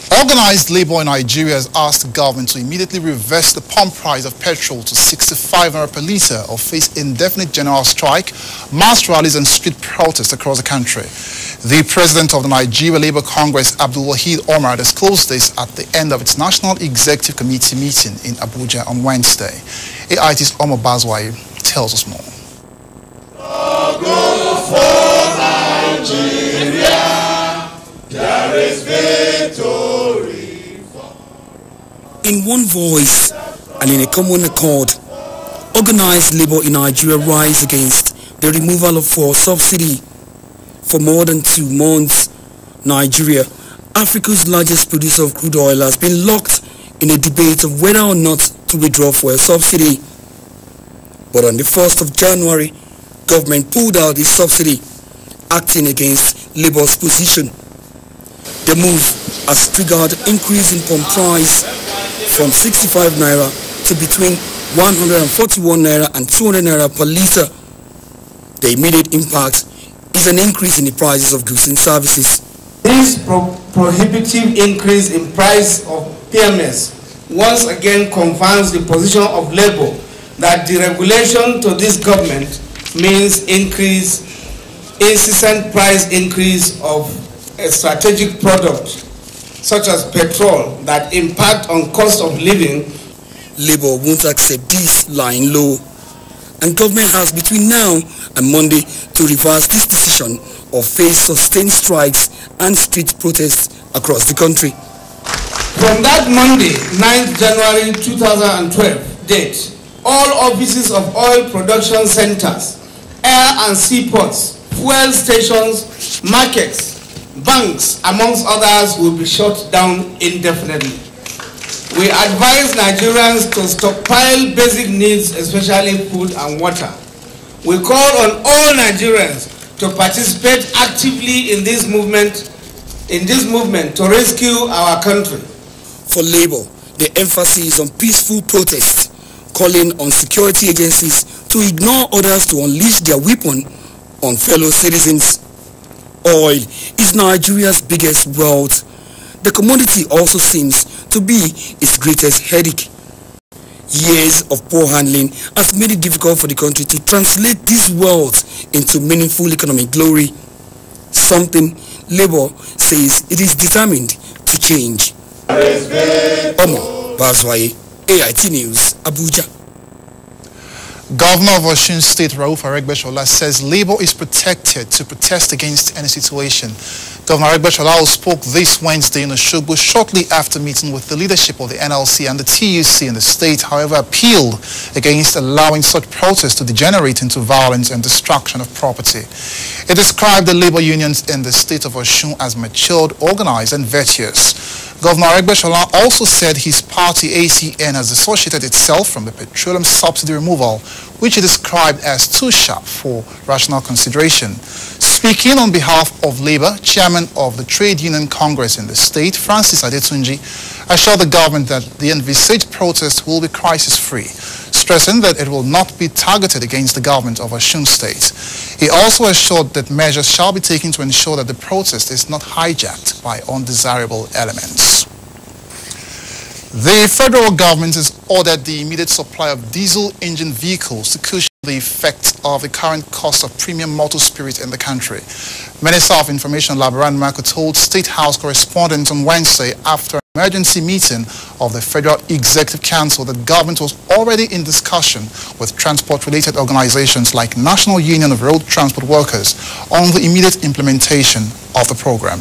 Organized labor in Nigeria has asked the government to immediately reverse the pump price of petrol to 65 naira per litre or face indefinite general strike, mass rallies and street protests across the country. The president of the Nigeria Labour Congress, Abdul Wahid Omar, disclosed this at the end of its National Executive Committee meeting in Abuja on Wednesday. AIT's Omar Bazwai tells us more. There is victory. In one voice and in a common accord, organized labor in Nigeria rise against the removal of fuel subsidy. For more than 2 months, Nigeria, Africa's largest producer of crude oil, has been locked in a debate of whether or not to withdraw fuel subsidy. But on the 1st of January, government pulled out this subsidy, acting against labor's position. The move has triggered increase in pump price from 65 naira to between 141 naira and 200 naira per litre. The immediate impact is an increase in the prices of goods and services. This prohibitive increase in price of PMS once again confirms the position of labor that deregulation to this government means incessant price increase of a strategic product such as petrol that impact on cost of living. Labour won't accept this lying low, and government has between now and Monday to reverse this decision or face sustained strikes and street protests across the country. From that Monday, 9th January 2012 date, all offices of oil production centers, air and seaports, fuel stations, markets, banks, amongst others, will be shut down indefinitely. We advise Nigerians to stockpile basic needs, especially food and water. We call on all Nigerians to participate actively in this movement to rescue our country. For Labour, the emphasis is on peaceful protests, calling on security agencies to ignore orders to unleash their weapon on fellow citizens. Oil is Nigeria's biggest wealth. The commodity also seems to be its greatest headache. Years of poor handling has made it difficult for the country to translate this wealth into meaningful economic glory, something Labour says it is determined to change. Omar Bazwai, AIT News, Abuja. Governor of Osun State, Rauf Aregbesola, says Labour is protected to protest against any situation. Governor Aregbesola spoke this Wednesday in Osogbo shortly after meeting with the leadership of the NLC and the TUC in the state, however, appealed against allowing such protests to degenerate into violence and destruction of property. He described the labor unions in the state of Osun as matured, organized and virtuous. Governor Aregbesola also said his party ACN has dissociated itself from the petroleum subsidy removal, which he described as too sharp for rational consideration. Speaking on behalf of Labour, Chairman of the Trade Union Congress in the state, Francis Adetunji, assured the government that the envisaged protest will be crisis-free, stressing that it will not be targeted against the government of Osun State. He also assured that measures shall be taken to ensure that the protest is not hijacked by undesirable elements. The federal government has ordered the immediate supply of diesel engine vehicles to cushion the effects of the current cost of premium motor spirit in the country. Minister of Information Labaran Mako told State House correspondents on Wednesday after an emergency meeting of the Federal Executive Council that government was already in discussion with transport-related organizations like National Union of Road Transport Workers on the immediate implementation of the program.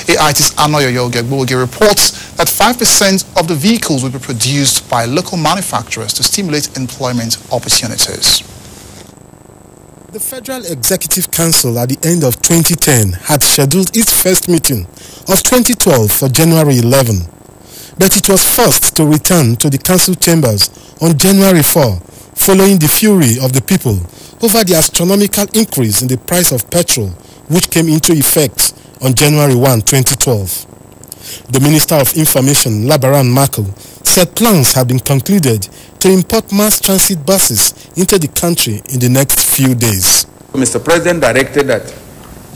AIT's Anoyoyo Gegboge reports that 5% of the vehicles will be produced by local manufacturers to stimulate employment opportunities. The Federal Executive Council at the end of 2010 had scheduled its first meeting of 2012 for January 11, but it was forced to return to the council chambers on January 4, following the fury of the people over the astronomical increase in the price of petrol, which came into effect on January 1, 2012. The Minister of Information, Labaran Mako, said plans have been concluded to import mass transit buses into the country in the next few days. Mr. President directed that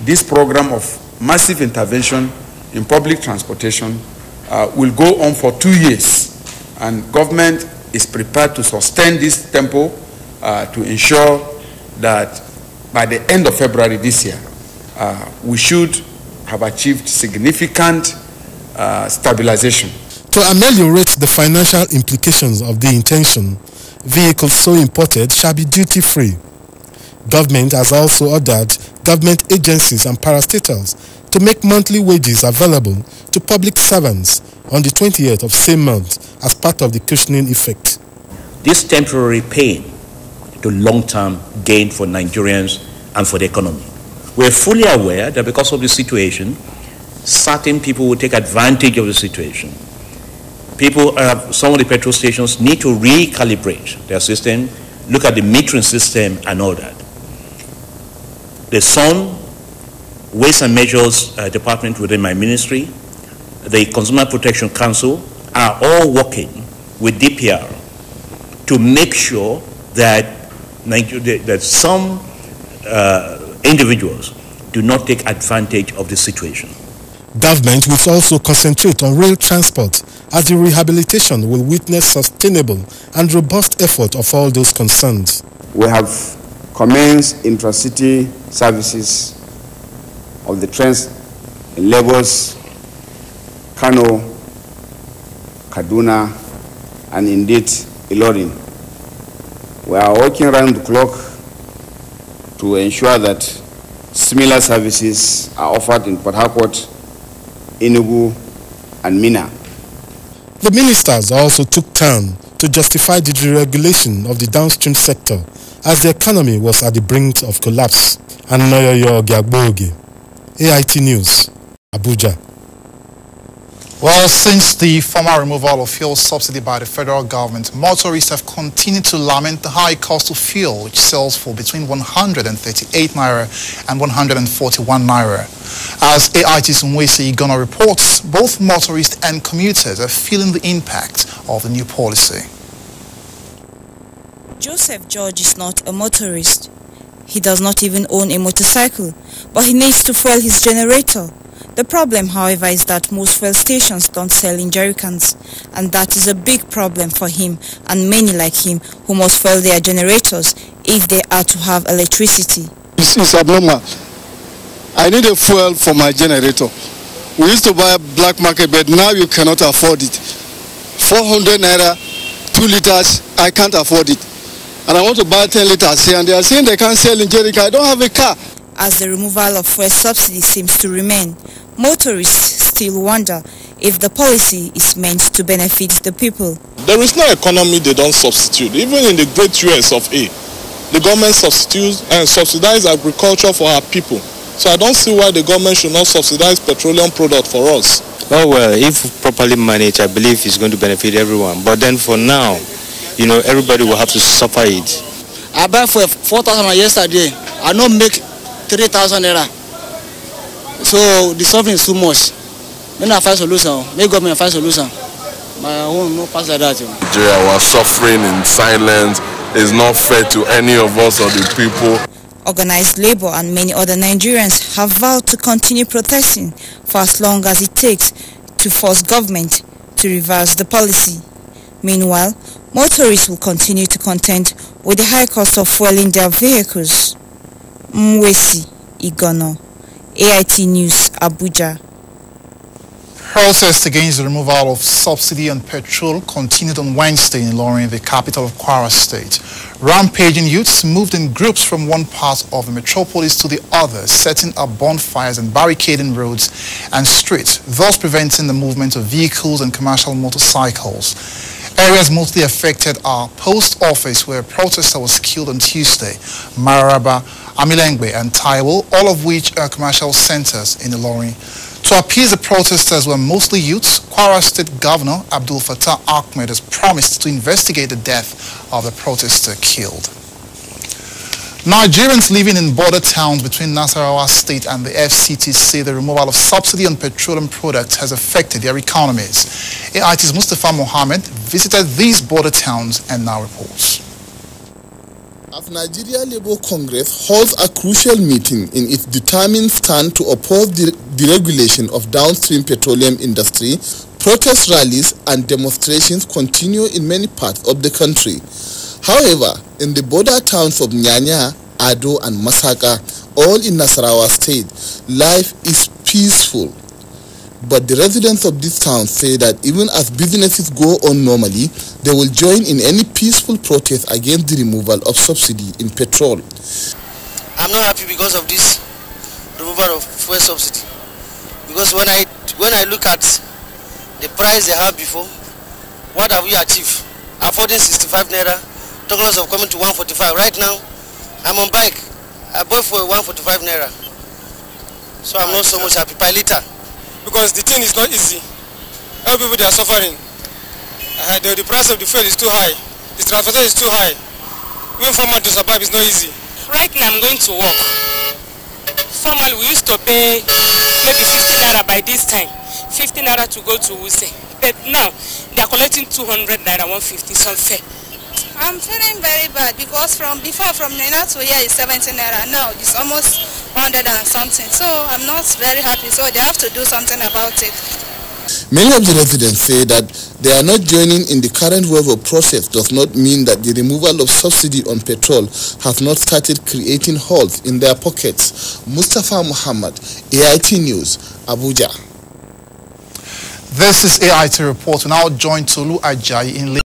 this program of massive intervention in public transportation will go on for 2 years, and government is prepared to sustain this tempo to ensure that by the end of February this year, we should have achieved significant stabilization. To ameliorate the financial implications of the intention, vehicles so imported shall be duty-free. Government has also ordered government agencies and parastatals to make monthly wages available to public servants on the 20th of same month as part of the cushioning effect. This temporary pain to long-term gain for Nigerians and for the economy. We're fully aware that because of the situation, certain people will take advantage of the situation. People, some of the petrol stations need to recalibrate their system, look at the metering system and all that. The Sun, Waste and Measures Department within my ministry, the Consumer Protection Council are all working with DPR to make sure that some individuals do not take advantage of the situation. Government will also concentrate on rail transport as the rehabilitation will witness sustainable and robust effort of all those concerned. We have commenced intracity services of the trains in Lagos, Kano, Kaduna, and indeed Ilorin. We are working around the clock to ensure that similar services are offered in Port Harcourt, Enugu, and Minna. The ministers also took turn to justify the deregulation of the downstream sector as the economy was at the brink of collapse. And Noyoyo Gyagboge, AIT News, Abuja. Well, since the formal removal of fuel subsidy by the federal government, motorists have continued to lament the high cost of fuel, which sells for between 138 naira and 141 naira. As AIT's Nwesi Igona reports, both motorists and commuters are feeling the impact of the new policy. Joseph George is not a motorist. He does not even own a motorcycle, but he needs to fuel his generator. The problem, however, is that most fuel stations don't sell in jerrycans, and that is a big problem for him and many like him who must fuel their generators if they are to have electricity. It's abnormal. I need a fuel for my generator. We used to buy a black market, but now you cannot afford it. 400 naira, 2 liters, I can't afford it. And I want to buy 10 liters here, and they are saying they can't sell in jerrycan. I don't have a car. As the removal of fuel subsidy seems to remain, motorists still wonder if the policy is meant to benefit the people. There is no economy they don't substitute. Even in the great US of A, the government substitutes and subsidize agriculture for our people. So I don't see why the government should not subsidize petroleum product for us. Oh well, if properly managed, I believe it's going to benefit everyone. But then for now, you know, everybody will have to suffer it. I buy for 4,000 yesterday. I don't make 3,000 naira. So the suffering is too much. When I find solution, make government find solution. My own no pass like that. Nigeria was suffering in silence. It's not fair to any of us or the people. Organized labor and many other Nigerians have vowed to continue protesting for as long as it takes to force government to reverse the policy. Meanwhile, motorists will continue to contend with the high cost of fueling their vehicles. Nwesi Igona, AIT News, Abuja. Protests against the removal of subsidy on petrol continued on Wednesday in Ilorin, the capital of Kwara State. Rampaging youths moved in groups from one part of the metropolis to the other, setting up bonfires and barricading roads and streets, thus preventing the movement of vehicles and commercial motorcycles. Areas mostly affected are Post Office, where a protester was killed on Tuesday, Mararaba, Amilengbe and Taiwo, all of which are commercial centers in Ilorin. To appease the protesters, were mostly youths, Kwara State Governor Abdul Fattah Ahmed has promised to investigate the death of the protester killed. Nigerians living in border towns between Nasarawa State and the FCT say the removal of subsidy on petroleum products has affected their economies. AIT's Mustafa Mohammed visited these border towns and now reports. As Nigeria Labour Congress holds a crucial meeting in its determined stand to oppose the deregulation of downstream petroleum industry, Protest rallies and demonstrations continue in many parts of the country. However, in the border towns of Nyanya, Ado and Masaka, all in Nasarawa state, life is peaceful. But the residents of these towns say that even as businesses go on normally, they will join in any peaceful protest against the removal of subsidy in petrol. I'm not happy because of this removal of fuel subsidy. Because when I look at the price they had before, what have we achieved? Affording 65 naira, talking of coming to 145. Right now, I'm on bike. I bought for 145 naira. So I'm not so much happy per liter. Because the thing is not easy. All people, they are suffering. The price of the fuel is too high. The transportation is too high. Even for man to survive is not easy. Right now I'm going to work. Formerly we used to pay maybe 50 naira by this time. 50 naira to go to Wuse. But now they are collecting 200 naira, 150, so unfair. I'm feeling very bad because from Nena to here is 70 naira. Now it's almost 100 and something. So I'm not very happy. So they have to do something about it. Many of the residents say that they are not joining in the current wave of protest does not mean that the removal of subsidy on petrol has not started creating holes in their pockets. Mustafa Muhammad, AIT News, Abuja. This is AIT Report. We now join Tolu Ajayi in